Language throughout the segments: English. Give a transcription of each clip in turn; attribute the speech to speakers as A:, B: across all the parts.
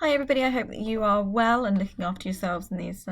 A: Hi everybody, I hope that you are well and looking after yourselves in these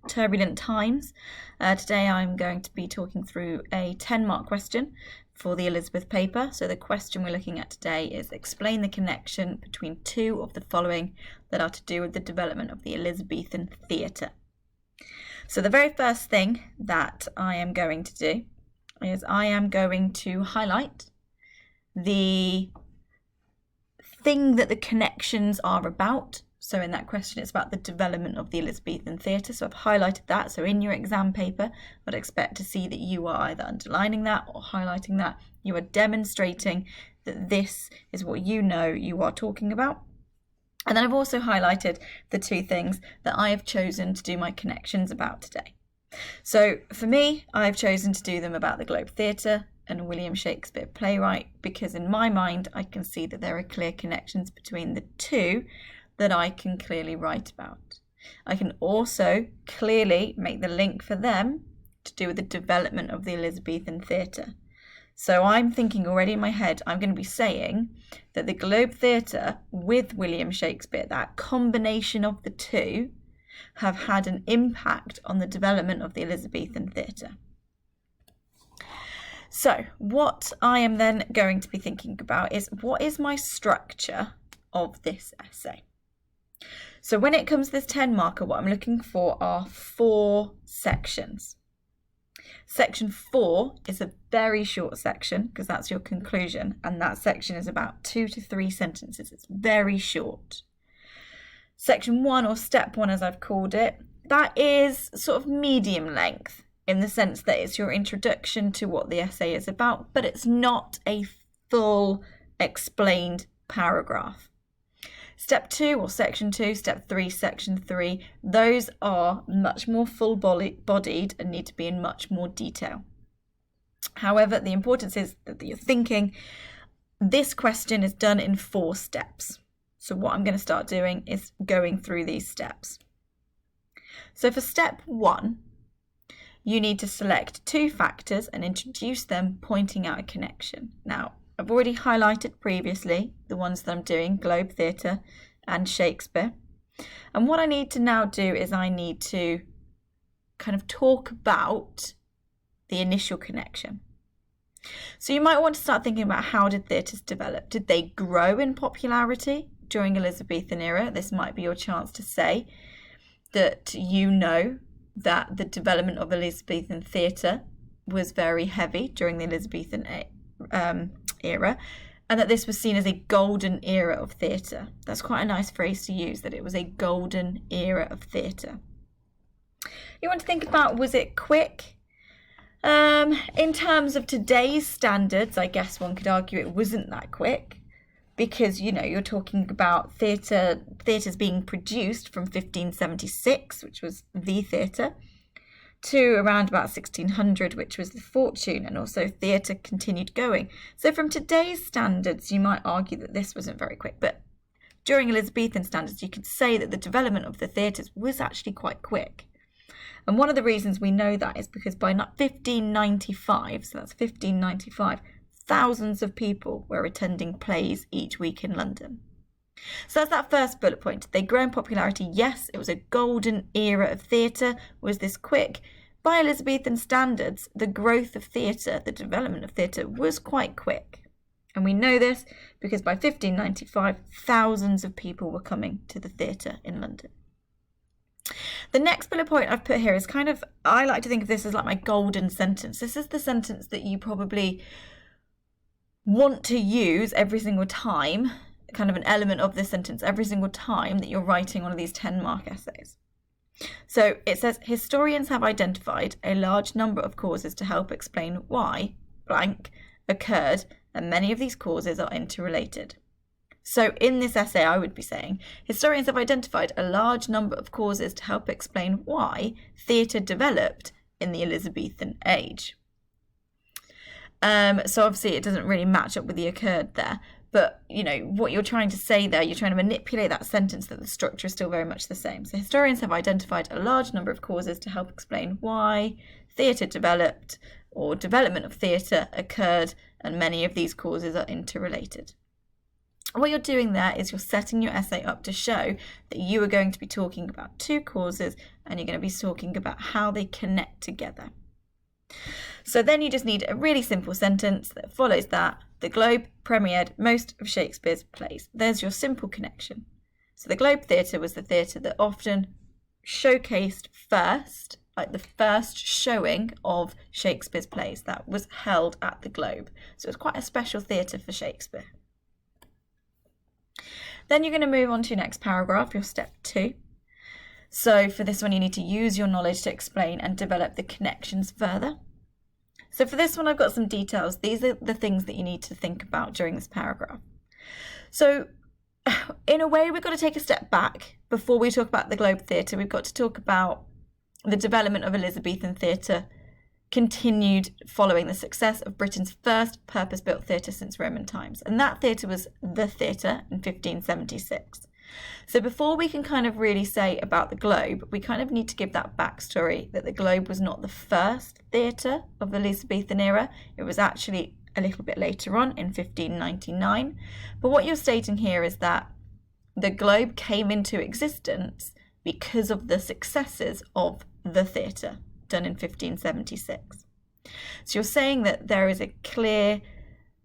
A: turbulent times. Today I'm going to be talking through a 10-mark question for the Elizabeth paper. So the question we're looking at today is explain the connection between two of the following that are to do with the development of the Elizabethan theatre. So the very first thing that I am going to do is I am going to highlight the thing that the connections are about. So in that question it's about the development of the Elizabethan theatre, so I've highlighted that. So in your exam paper I'd expect to see that you are either underlining that or highlighting that. You are demonstrating that this is what you know you are talking about. And then I've also highlighted the two things that I have chosen to do my connections about today. So for me, I've chosen to do them about the Globe Theatre and William Shakespeare playwright, because in my mind I can see that there are clear connections between the two that I can clearly write about. I can also clearly make the link for them to do with the development of the Elizabethan theatre. So I'm thinking already in my head, I'm going to be saying that the Globe Theatre with William Shakespeare, that combination of the two, have had an impact on the development of the Elizabethan theatre. So what I am then going to be thinking about is, what is my structure of this essay? So when it comes to this 10 marker, what I'm looking for are 4 sections. Section 4 is a very short section because that's your conclusion, and that section is about 2 to 3 sentences. It's very short. Section 1, or step 1 as I've called it, that is sort of medium length, in the sense that it's your introduction to what the essay is about, but it's not a full explained paragraph. Step 2, or section 2, step 3, section 3, those are much more full-bodied and need to be in much more detail. However, the importance is that you're thinking this question is done in 4 steps. So what I'm going to start doing is going through these steps. So for step 1, you need to select 2 factors and introduce them, pointing out a connection. Now, I've already highlighted previously the ones that I'm doing, Globe Theatre and Shakespeare. And what I need to now do is I need to kind of talk about the initial connection. So you might want to start thinking about, how did theatres develop? Did they grow in popularity during Elizabethan era? This might be your chance to say that you know that the development of Elizabethan theatre was very heavy during the Elizabethan era, and that this was seen as a golden era of theatre. That's quite a nice phrase to use, that it was a golden era of theatre. You want to think about, was it quick? In terms of today's standards, I guess one could argue it wasn't that quick, because, you know, you're talking about theatres being produced from 1576, which was the theatre, to around about 1600, which was the Fortune, and also theatre continued going. So from today's standards, you might argue that this wasn't very quick, but during Elizabethan standards, you could say that the development of the theatres was actually quite quick. And one of the reasons we know that is because by 1595, so that's 1595, thousands of people were attending plays each week in London. So that's that first bullet point. They grow in popularity. Yes, it was a golden era of theatre. Was this quick? By Elizabethan standards, the growth of theatre, the development of theatre, was quite quick. And we know this because by 1595, thousands of people were coming to the theatre in London. The next bullet point I've put here is kind of, I like to think of this as like my golden sentence. This is the sentence that you probably want to use every single time, kind of an element of this sentence every single time that you're writing one of these 10-mark essays. So it says, historians have identified a large number of causes to help explain why blank occurred, and many of these causes are interrelated. So in this essay, I would be saying, historians have identified a large number of causes to help explain why theatre developed in the Elizabethan age. So obviously it doesn't really match up with the occurred there, but you know what you're trying to say there, you're trying to manipulate that sentence, that the structure is still very much the same. So historians have identified a large number of causes to help explain why theatre developed, or development of theatre occurred, and many of these causes are interrelated. What you're doing there is you're setting your essay up to show that you are going to be talking about two causes and you're going to be talking about how they connect together. So then you just need a really simple sentence that follows that. The Globe premiered most of Shakespeare's plays. There's your simple connection. So the Globe Theatre was the theatre that often showcased first, like the first showing of Shakespeare's plays that was held at the Globe. So it was quite a special theatre for Shakespeare. Then you're going to move on to your next paragraph, your step 2. So for this one, you need to use your knowledge to explain and develop the connections further. So for this one, I've got some details. These are the things that you need to think about during this paragraph. So in a way, we've got to take a step back before we talk about the Globe Theatre. We've got to talk about the development of Elizabethan theatre continued following the success of Britain's first purpose-built theatre since Roman times. And that theatre was the theatre in 1576. So before we can kind of really say about the Globe, we kind of need to give that backstory that the Globe was not the first theatre of the Elizabethan era. It was actually a little bit later on in 1599. But what you're stating here is that the Globe came into existence because of the successes of the theatre done in 1576. So you're saying that there is a clear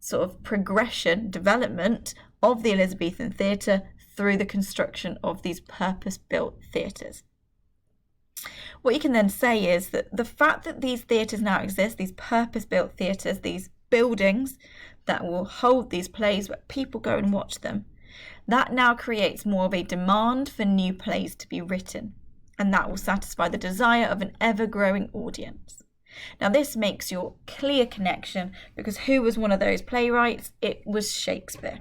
A: sort of progression, development of the Elizabethan theatre through the construction of these purpose-built theatres. What you can then say is that the fact that these theatres now exist, these purpose-built theatres, these buildings that will hold these plays where people go and watch them, that now creates more of a demand for new plays to be written, and that will satisfy the desire of an ever-growing audience. Now this makes your clear connection, because who was one of those playwrights? It was Shakespeare.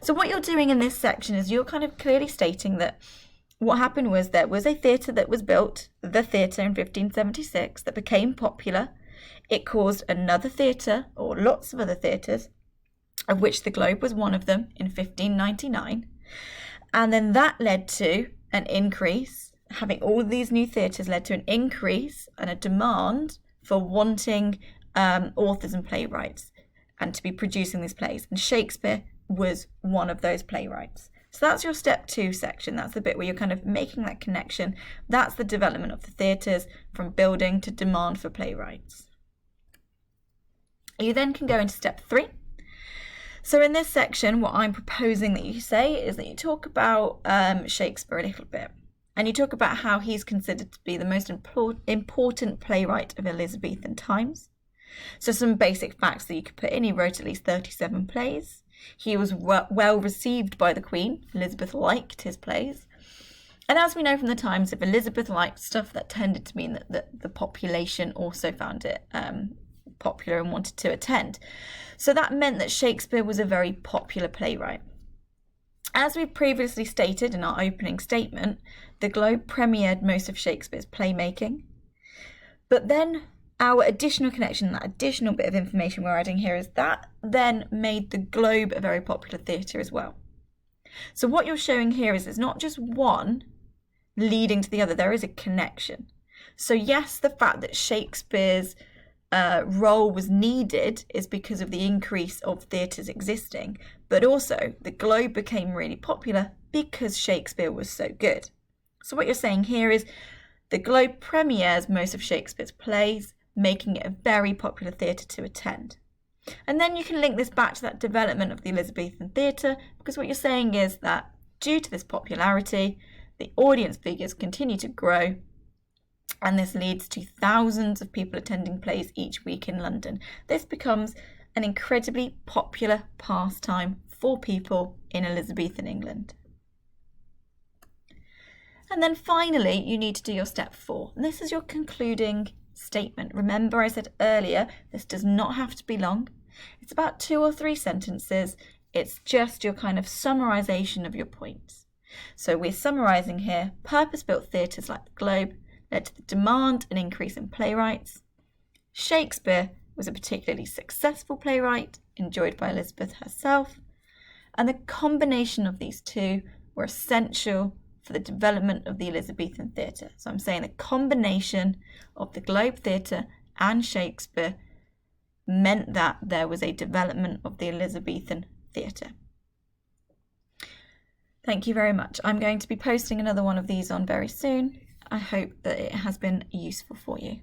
A: So what you're doing in this section is you're kind of clearly stating that what happened was there was a theatre that was built, the theatre in 1576, that became popular. It caused another theatre, or lots of other theatres, of which the Globe was one of them, in 1599. And then that led to an increase. Having all these new theatres led to an increase and a demand for wanting authors and playwrights and to be producing these plays. And Shakespeare was one of those playwrights. So that's your step 2 section. That's the bit where you're kind of making that connection. That's the development of the theatres from building to demand for playwrights. You then can go into step 3. So in this section, what I'm proposing that you say is that you talk about Shakespeare a little bit. And you talk about how he's considered to be the most important playwright of Elizabethan times. So some basic facts that you could put in: he wrote at least 37 plays. He was well received by the Queen. Elizabeth liked his plays. And as we know from the times, if Elizabeth liked stuff, that tended to mean that the population also found it popular and wanted to attend. So that meant that Shakespeare was a very popular playwright. As we previously stated in our opening statement, the Globe premiered most of Shakespeare's playmaking. But then our additional connection, that additional bit of information we're adding here, is that then made the Globe a very popular theatre as well. So what you're showing here is it's not just one leading to the other, there is a connection. So yes, the fact that Shakespeare's role was needed is because of the increase of theatres existing, but also the Globe became really popular because Shakespeare was so good. So what you're saying here is the Globe premieres most of Shakespeare's plays, making it a very popular theatre to attend. And then you can link this back to that development of the Elizabethan theatre, because what you're saying is that due to this popularity, the audience figures continue to grow, and this leads to thousands of people attending plays each week in London. This becomes an incredibly popular pastime for people in Elizabethan England. And then finally, you need to do your step 4. And this is your concluding statement. Remember, I said earlier, this does not have to be long. It's about 2 or 3 sentences. It's just your kind of summarisation of your points. So we're summarising here: purpose-built theatres like the Globe led to the demand and increase in playwrights. Shakespeare was a particularly successful playwright, enjoyed by Elizabeth herself, and the combination of these two were essential for the development of the Elizabethan theatre. So I'm saying the combination of the Globe Theatre and Shakespeare meant that there was a development of the Elizabethan theatre. Thank you very much. I'm going to be posting another one of these on very soon. I hope that it has been useful for you.